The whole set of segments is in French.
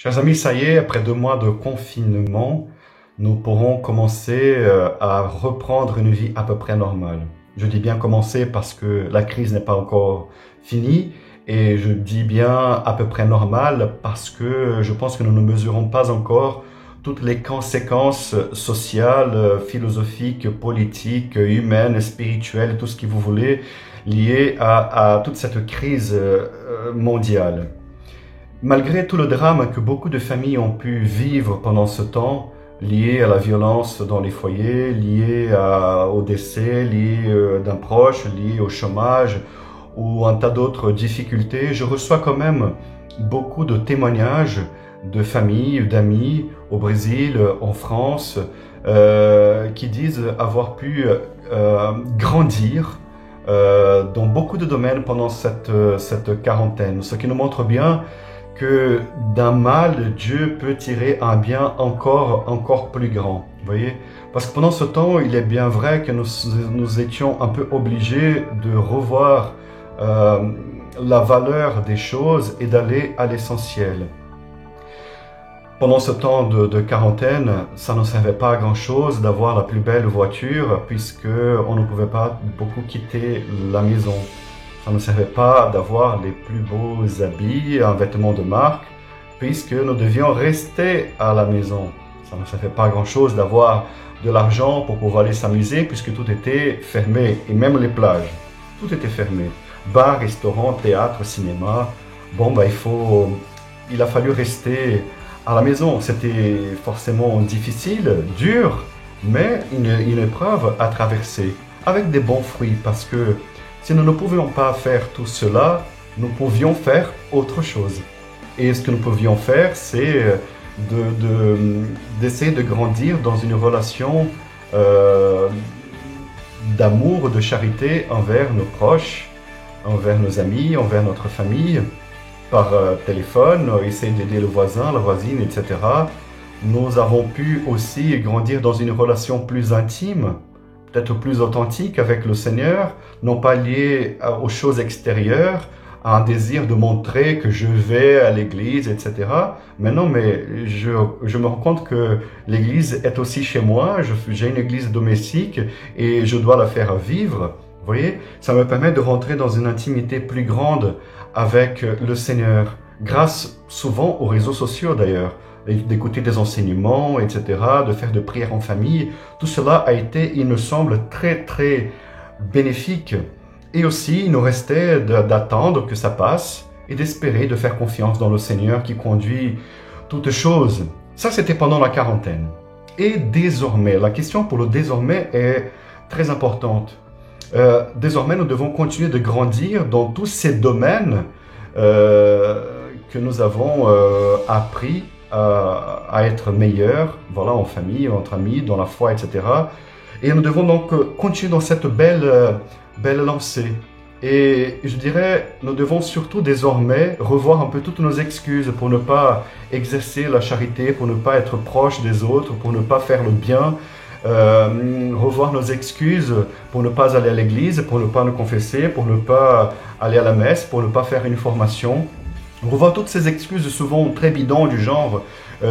Chers amis, ça y est, après 2 mois de confinement, nous pourrons commencer à reprendre une vie à peu près normale. Je dis bien commencer parce que la crise n'est pas encore finie et je dis bien à peu près normale parce que je pense que nous ne mesurons pas encore toutes les conséquences sociales, philosophiques, politiques, humaines, spirituelles, tout ce que vous voulez, liées à toute cette crise mondiale. Malgré tout le drame que beaucoup de familles ont pu vivre pendant ce temps, lié à la violence dans les foyers, lié au décès, lié d'un proche, lié au chômage ou un tas d'autres difficultés, je reçois quand même beaucoup de témoignages de familles, d'amis au Brésil, en France, qui disent avoir pu grandir dans beaucoup de domaines pendant cette quarantaine, ce qui nous montre bien que d'un mal, Dieu peut tirer un bien encore plus grand. Vous voyez? Parce que pendant ce temps, il est bien vrai que nous étions un peu obligés de revoir la valeur des choses et d'aller à l'essentiel. Pendant ce temps de quarantaine, ça ne servait pas à grand-chose d'avoir la plus belle voiture puisque on ne pouvait pas beaucoup quitter la maison. Ça ne servait pas d'avoir les plus beaux habits, un vêtement de marque, puisque nous devions rester à la maison. Ça ne servait pas grand-chose d'avoir de l'argent pour pouvoir aller s'amuser, puisque tout était fermé, et même les plages. Tout était fermé. Bars, restaurants, théâtre, cinéma. Bon, il a fallu rester à la maison. C'était forcément difficile, dur, mais une épreuve à traverser, avec des bons fruits, parce que si nous ne pouvions pas faire tout cela, nous pouvions faire autre chose. Et ce que nous pouvions faire, c'est d'essayer de grandir dans une relation d'amour, de charité envers nos proches, envers nos amis, envers notre famille, par téléphone, essayer d'aider le voisin, la voisine, etc. Nous avons pu aussi grandir dans une relation plus intime, peut-être plus authentique avec le Seigneur, non pas lié aux choses extérieures, à un désir de montrer que je vais à l'église, etc. Mais non, mais je me rends compte que l'église est aussi chez moi, j'ai une église domestique et je dois la faire vivre. Vous voyez, ça me permet de rentrer dans une intimité plus grande avec le Seigneur, grâce souvent aux réseaux sociaux d'ailleurs, d'écouter des enseignements, etc., de faire de prières en famille. Tout cela a été, il me semble, très, très bénéfique. Et aussi, il nous restait d'attendre que ça passe et d'espérer, de faire confiance dans le Seigneur qui conduit toutes choses. Ça, c'était pendant la quarantaine. Et désormais, la question pour le désormais est très importante. Désormais, nous devons continuer de grandir dans tous ces domaines que nous avons appris à être meilleurs, voilà, en famille, entre amis, dans la foi, etc. Et nous devons donc continuer dans cette belle lancée. Et je dirais, nous devons surtout désormais revoir un peu toutes nos excuses pour ne pas exercer la charité, pour ne pas être proche des autres, pour ne pas faire le bien, revoir nos excuses pour ne pas aller à l'église, pour ne pas nous confesser, pour ne pas aller à la messe, pour ne pas faire une formation. Revoir toutes ces excuses souvent très bidons du genre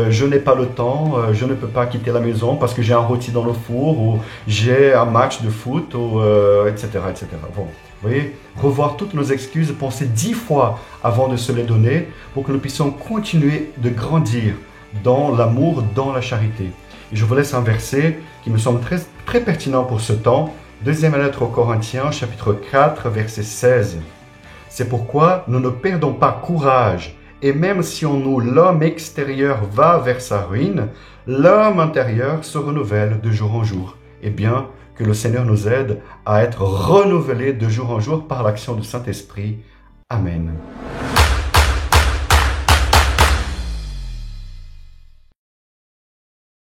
je n'ai pas le temps, je ne peux pas quitter la maison parce que j'ai un rôti dans le four ou j'ai un match de foot, ou, etc., etc. Bon, vous voyez, revoir toutes nos excuses, penser 10 fois avant de se les donner pour que nous puissions continuer de grandir dans l'amour, dans la charité. Et je vous laisse un verset qui me semble très, très pertinent pour ce temps. Deuxième lettre aux Corinthiens, chapitre 4, verset 16. C'est pourquoi nous ne perdons pas courage, et même si en nous l'homme extérieur va vers sa ruine, l'homme intérieur se renouvelle de jour en jour. Et bien que le Seigneur nous aide à être renouvelés de jour en jour par l'action du Saint-Esprit. Amen.